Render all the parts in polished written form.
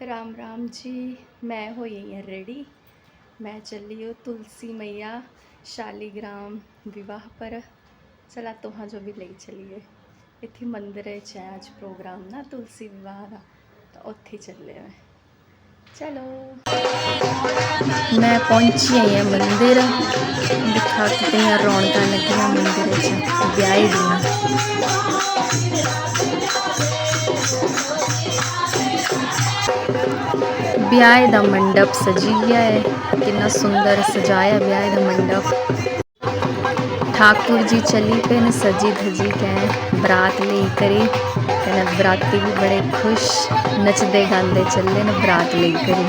राम राम जी। मैं हो यही रेडी। मैं चली हूँ तुलसी मैया शालीग्राम विवाह पर। चला तुहां जो भी ले चलिए। इत्थे मंदिर च है अज प्रोग्राम ना तुलसी विवाह का, तो उत्थे चले मैं। चलो मैं पहुंची आई है मंदिर। दिखा कितनी रौनक लगियां मंदिर च ब्याह दियां। ब्याह का मंडप सजी गया है, कितना सुंदर सजाया ब्याह का मंडप। ठाकुर जी चली पे न सजी धजी के बरात ले करी। कहना बराती भी बड़े खुश नचदे गाते चले न बरात ले करी।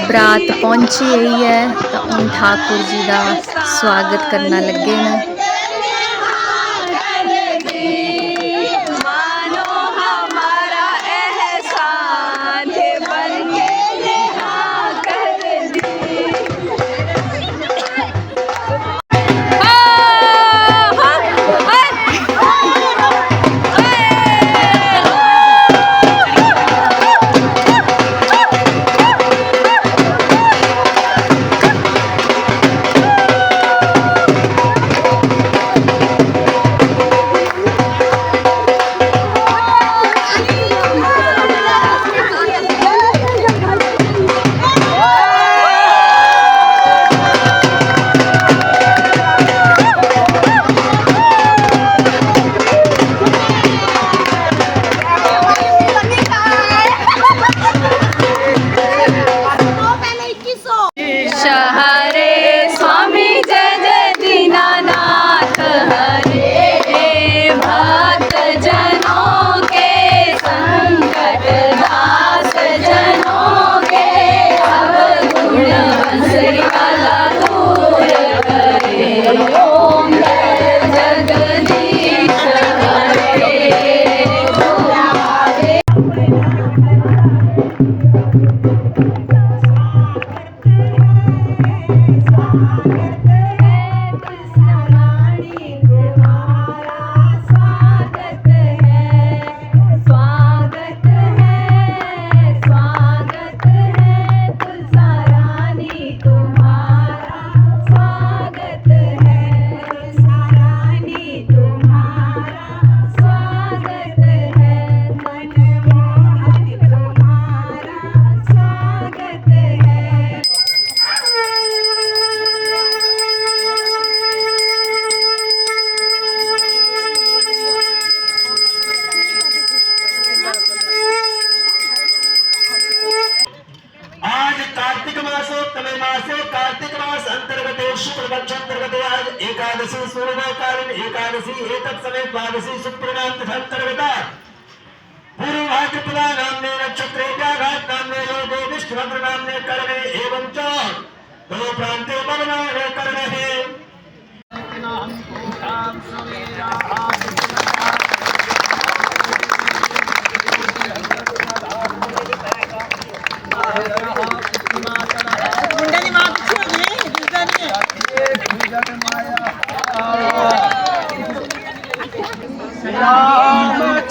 बरात पहुंची गई है तो उन ठाकुर जी का स्वागत करना लगे न। कार्तिक मास अंतर्गत शुक्ल पक्ष अंतर्गत आज एकादशी सूर्योदयकालीन एकादशी एतत् समय द्वादशी शुक्रनाम अंतर्गत पूर्व भाद्रपदा नाम्ने नक्षत्रे व्याघात नाम्ने योगे विष्णुभद्र नाम्ने कर्णे एवं च दो प्रान्ते बलवान कर्णे है।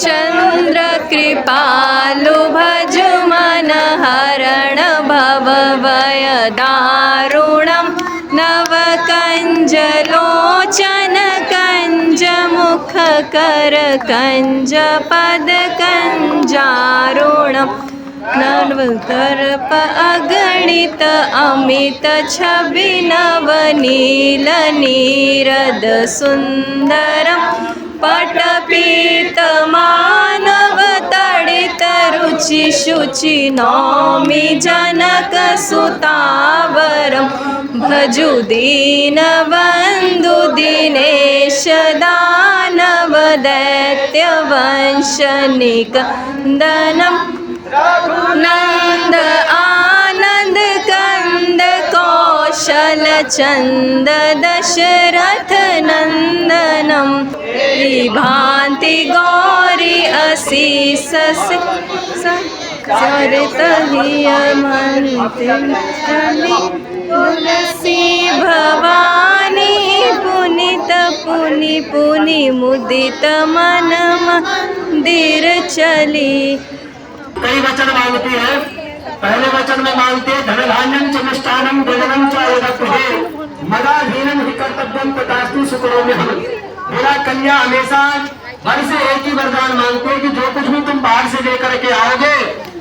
चंद्र कृपालु भजु मन हरण भव भय दारुणं नव कंज लोचन कंज मुख कर कंज पद कंजारुणम नवतर्प अगणित अमित छवि नव नील नीरद सुंदरम पटपीत मानव तड़ित रुचि शुचि नौमि जनक सुतावरम भजु दीन बंधु दिनेश दैत्यवंशनिकन्दनं नन्द आनन्द कंद कौशलचन्द दशरथ नन्दनं विभान्ति गौरी असीस तुलसी भवानी पुनित पुनि पुनि मुदित मन मंदिर चली। कई वचन मांगती है। पहले वचन में मांगते धन धान्यम च मिष्टान्नम भोजनम च यदप्पहे मदाधीनम हि कर्तव्यम तथास्तु सुकरोमि हम। मेरा कन्या हमेशा घर से एक ही वरदान मांगते हैं कि जो कुछ भी तुम बाहर से लेकर के आओगे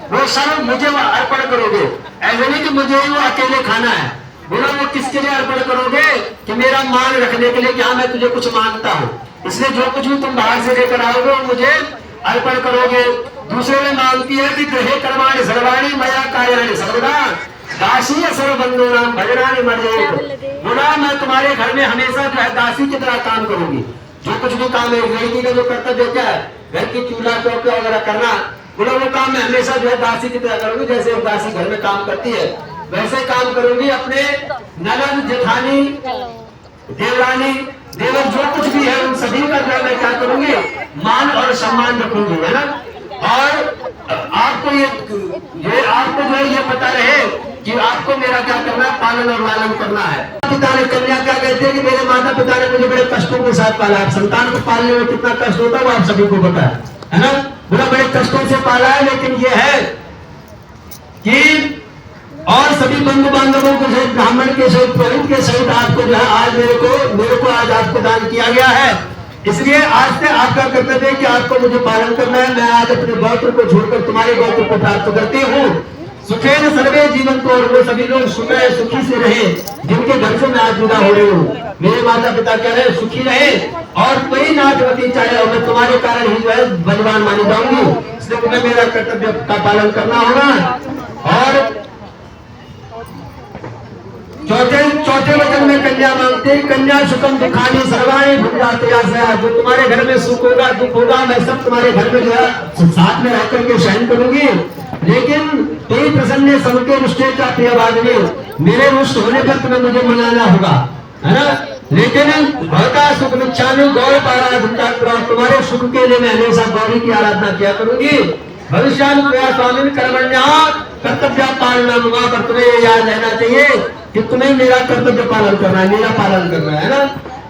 वो सब मुझे अर्पण करोगे। ऐसे नहीं कि मुझे ही वो अकेले खाना है। बोला वो किसके लिए अर्पण करोगे? कि मेरा मान रखने के लिए कि हाँ मैं तुझे कुछ मांगता हूँ, इसलिए जो कुछ भी तुम बाहर से लेकर आओगे वो मुझे अर्पण करोगे। दूसरे में मांगती है कि गृहे कर्माणि सर्वाणि मया कार्याणि सर्वदा दासी सर्वबंधो नाम भजनानि मर्जेत। बोला मैं तुम्हारे घर में हमेशा जो है दासी की तरह काम करूंगी। जो कुछ भी काम है लड़की का जो कर्तव्य क्या है, घर की चूल्हा चौका वगैरह करना, बोला वो काम मैं हमेशा जो है दासी की तरह करूंगी। जैसे एक दासी घर में काम करती है वैसे काम करूंगी। अपने ननद जेठानी देवरानी देवर जो कुछ भी है उन सभी का जो मैं क्या करूंगी मान और सम्मान रखूंगी, है ना। और आपको ये आपको जो है ये पता रहे कि आपको मेरा क्या करना है, पालन और लालन करना है। पिता ने कन्या क्या कहते हैं कि मेरे माता पिता ने मुझे बड़े कष्टों के साथ पाला है। संतान को पालने में कितना कष्ट होता है वो आप सभी को पता है ना। बोला बड़े कष्टों से पाला है, लेकिन ये है कि और सभी बंधु बांधवों के सहित ब्राह्मण के सहित पुरोहित के सहित आपको जो है आज मेरे को आज आपको दान किया गया है। इसलिए आज से आपका कर्तव्य है कि आपको मुझे पालन करना है। मैं आज अपने गोत्र को छोड़कर तुम्हारे गोत्र को प्राप्त करती हूँ। सुखेन सर्वे जीवन को, और वो सभी लोग सुखी से रहे जिनके घर से मैं आज जुदा हो रही हूँ। मेरे माता पिता क्या रहे, सुखी रहे और कोई नाटवती चाहे और मैं तुम्हारे कारण ही जो है बलवान मानी जाऊंगी। इसलिए तुम्हें मेरा कर्तव्य का पालन करना होगा। और चौथे वचन में कन्या मांगते, कन्या सुखम दुखानी सर्वाणी भुंजाते। जो तुम्हारे घर में सुख होगा दुख होगा मैं सब तुम्हारे घर में जो है साथ में रह करके सहन करूंगी। लेकिन तेरी प्रसन्न सबके रुष्टे का प्रिय बादनी, मेरे रुष्ट होने पर तुम्हें मुझे मनाना होगा, है ना। लेकिन भवता सुख मिच्छामि गौर पाराधनता, तुम्हारे सुख के लिए मैं हमेशा गौरी की आराधना किया करूंगी। भविष्यामि त्वया स्वामिन् कर्मण्या कर्तव्य पालना, वहां पर तुम्हें ये याद रहना चाहिए कि तुम्हें मेरा कर्तव्य पालन करना है, मेरा पालन करना है ना।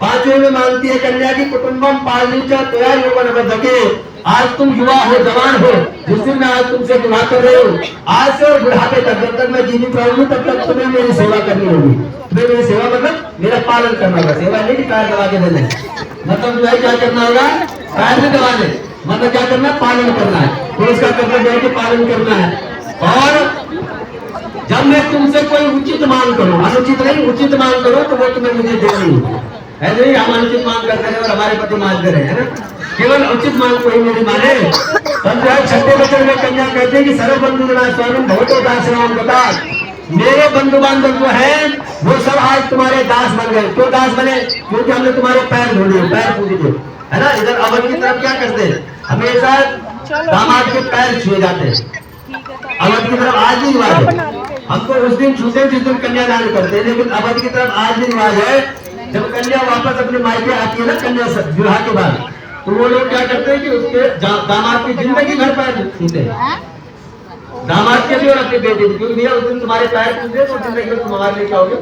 पांचवें में मांगती है कन्या की कुटुंबम पालनी च त्वया यौवन बद्धके। आज तुम युवा हो, जवान हो, जिस दिन मैं आज तुमसे विवाह कर रही हूँ, आज से और बुढ़ापे तक जब तक मैं जीवित रहूंगी तब तक तुम्हें मेरी सेवा करनी होगी। तुम्हें मेरी सेवा मतलब मेरा पालन करना होगा। सेवा नहीं कि पैर दबा के देने, मतलब जो है क्या करना होगा, पैर नहीं दबाने, मतलब क्या करना है, पालन करना है। तो इसका कर्तव्य है कि पालन करना है। और जब मैं तुमसे कोई उचित मांग करूं, अनुचित नहीं उचित मांग करूं, तो वो तुम्हें मुझे देनी है। नहीं हम अनुचित मांग करते हैं और हमारे पति मांगते रहे, है ना। केवल उचित मांग कोई मेरी माने। तब जो है छठे वचन में कन्या कहते हैं कि सर्व बंधु जना स्वामी भवतो दासनाम बता। मेरे बंधु बांधव जो है वो सब आज तुम्हारे दास बन गए। क्यों दास बने? क्योंकि हमने तुम्हारे पैर धोने, पैर पूजे, है ना। इधर अवध की तरफ क्या करते हैं, हमेशा दामाद के पैर छुए जाते हैं। अवध की तरफ आज भी रिवाज है, हमको उस दिन छूते जिस दिन कन्यादान करते हैं। लेकिन अवध की तरफ आज भी रिवाज है, जब कन्या वापस अपने मायके आती है ना, कन्या विवाह के बाद, तो वो लोग क्या करते हैं कि उसके दामाद की जिंदगी भर पैर छूते हैं, दामाद के भी और अपने बेटे की। क्योंकि भैया उस दिन तुम्हारे पैर पूजे तो जिंदगी भर तुम हमारे लिए क्या होगे,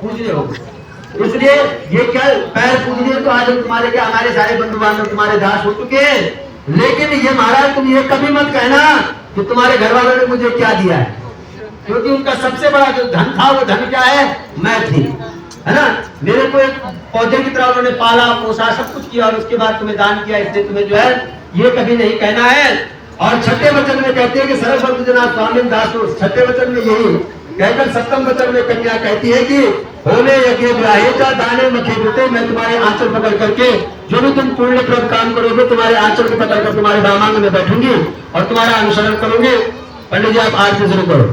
पूजने होगे। इसलिए ये क्या पैर पूजने, तो आज हम तुम्हारे क्या, हमारे सारे बंधु बांधव तुम्हारे दास हो चुके हैं। लेकिन ये महाराज तुम ये कभी मत कहना कि तुम्हारे घर वालों ने मुझे क्या दिया है, क्योंकि उनका सबसे बड़ा जो धन था वो धन क्या है, मैं थी, है ना। मेरे को एक पौधे की तरह उन्होंने पाला पोसा सब कुछ किया और उसके बाद तुम्हें दान किया। इसलिए तुम्हें जो है ये कभी नहीं कहना है। और छठे वचन में कहते हैं कि सर्व बंधु जना स्वामी दासो। छठे वचन में यही कहकर सप्तम वचन में कन्या कहती है कि होने यज्ञ विवाहे का दाने मखे देते। मैं तुम्हारे आंचल पकड़ करके जो भी तुम पुण्यप्रद काम करोगे तुम्हारे आंचल को पकड़ कर तुम्हारे दामांग में बैठूंगी और तुम्हारा अनुसरण करूंगी। पंडित जी आप आरती शुरू करो,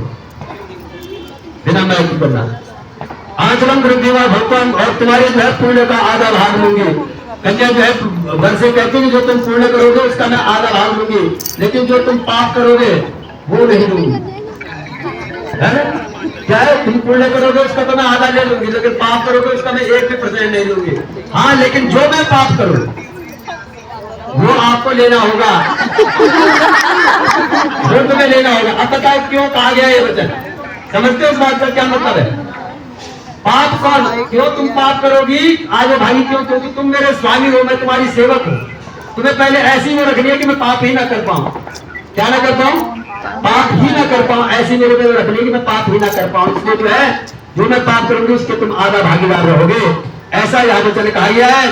बिना मैं की करना। आंचलम वृद्धिवा भगवान, और तुम्हारे जो है पुण्य का आधा भाग लूंगी। कन्या जो है वर से कहती है कि जो तुम पुण्य करोगे उसका मैं आधा भाग लूंगी, लेकिन जो तुम पाप करोगे वो नहीं दूंगी। है ना? क्या है, तुम पुण्य करोगे उसका तो मैं आधा ले लूंगी, लेकिन पाप करोगे उसका मैं 1% नहीं लूंगी। हाँ, लेकिन जो मैं पाप करूं वो आपको लेना होगा। वो तुम्हें लेना होगा। अब बताओ क्यों कहा गया ये वचन? समझते हो इस बात का क्या मतलब है? पाप कौन, क्यों तुम पाप करोगी आगे भागी, क्यों? क्योंकि तुम मेरे स्वामी हो, मैं तुम्हारी सेवक हूँ। तुम्हें पहले ऐसी वो रखनी है कि मैं पाप ही ना कर पाऊं। क्या ना कर पाऊं? पाप ही ना कर पाऊं, ऐसी मेरे पे रखनी है कि मैं पाप ही ना कर पाऊं। इसलिए जो है, जो मैं पाप करूंगी उसके तुम आधा भागीदार रहोगे, ऐसा यहाँ वचन कहा गया है।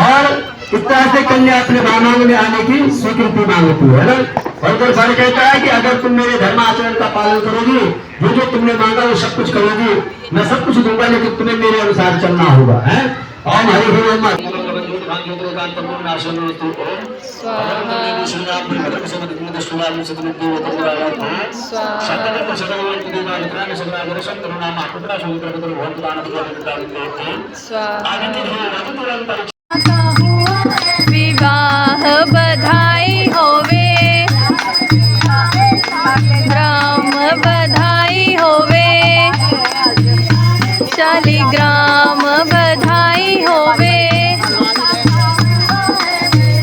और इस तरह से कन्या अपने मांग में आने की स्वीकृति मांगती है ना। और फिर वर कहता है कि अगर तुम मेरे धर्माचरण का पालन करोगी, जो तुमने मांगा वो सब कुछ करोगी, मैं सब कुछ दूंगा, लेकिन तुम्हें मेरे अनुसार चलना होगा। है ओम हरि ओम विवाह बधाई होवे, ग्राम बधाई होवे, शालिग्राम बधाई होवे,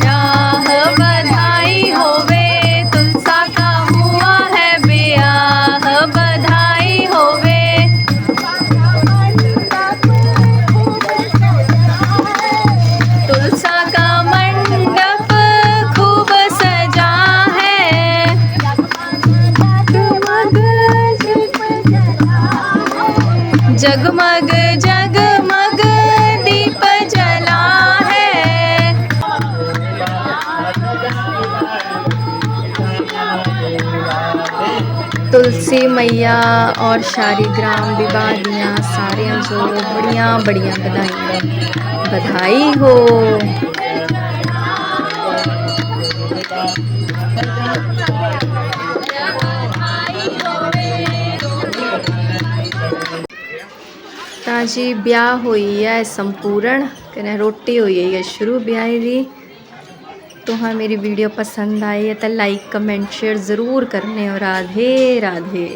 ब्याह बधाई होवे, तुलसा का हुआ है ब्याह बधाई होवे। तुलसा का मंडप खूब सजा है, जगमग जगमग दीप जला है। तुलसी मैया और शालिग्राम विवाह दियाँ सारे जो बढ़िया बढ़िया बधाइयाँ, बधाई हो। ताजी ब्याह हुई है संपूर्ण, कने रोटी हुई है शुरू ब्याह दी। तुहां मेरी वीडियो पसंद आई है तो लाइक कमेंट शेयर ज़रूर करने। और राधे राधे।